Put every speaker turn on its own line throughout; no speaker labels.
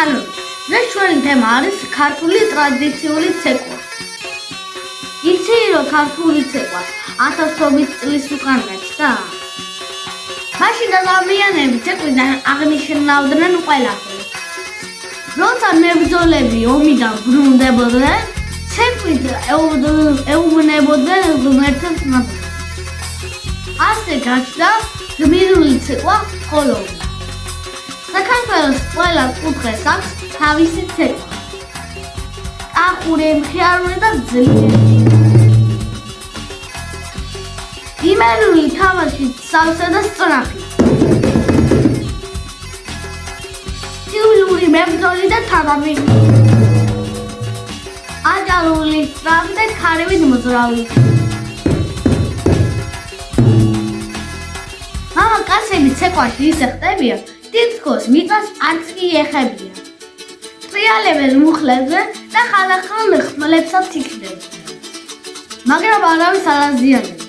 ხანური. დღეს ჩვენი თემა არის ქართული ტრადიციული ცეკვა. იცი რომ ქართული ცეკვა 1000 წლის უკან გაჩნდა? მაშინ ადამიანები ცეკვიდან აღნიშნავდნენ ყველაფერს. როცა მებრძოლები ომიდან ბრუნდებოდნენ, ცეკვით ეუბნებოდნენ ღმერთებს მადლობას. ასე გაჩნდა გმირული ცეკვა ხოლოვი. საქართველოს ყველა კუთხეს აქვს თავისი ცეკვა. კახური, მხიარული და ძლიერი. იმერული თამაში სავსე და სწრაფი. თივლური მებრძოლი და თანამიღი. აჭარული სწრაფი და ქარივით მოძრავი. მამაკაცები ცეკვაში ისე ხდებიან, თითქოს მიწას არც კი ეხებიან. ტრიალებენ მუხლებზე და ხანდახან ხმლებსაც იქნებიან. მაგრამ არავის არ აზიანებენ.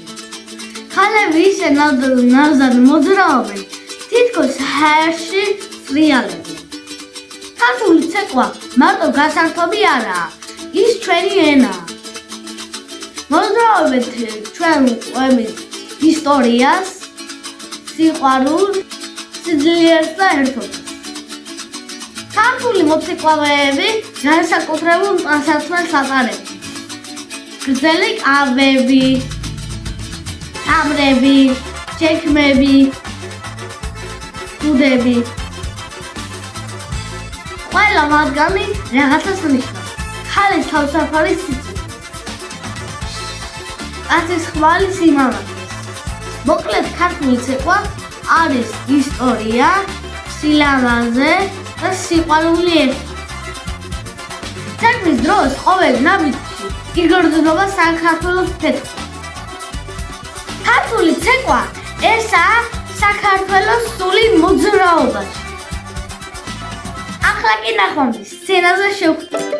ქალები ისე ნაზად მოძრაობენ, თითქოს ჰაერში ტრიალებენ. ქართული ცეკვა მარტო გასართობი არაა, ის ჩვენი ენაა. მოძრაობთ ჩვენ ყვებით ისტორიას, სიყვარულს, სიძლიერს და ერთობას. ქართული მოცეკვავეები განსაკუთრებულ ტანსაცმელს ატარებენ. გრძელი კავები, თამრები, ჩექმები, კუდები. ყველა მათგანი რაღაცას ნიშნავს. ქალის თავსაფარი სიცოცხლე. კაცის ხვალი სიმამაცეს. მოკლედ ქართული ცეკვა არის ისტორია, სილამაზე და სიყვარული ერთად. ცეკვის დროს ყოველ ნაბიჯში იგრძნობა საქართველოს ფეთქი. ქართული ცეკვა ესაა საქართველოს სული მოძრაობაში. ახლა კი ნახვამდის სცენაზე შევხვდით.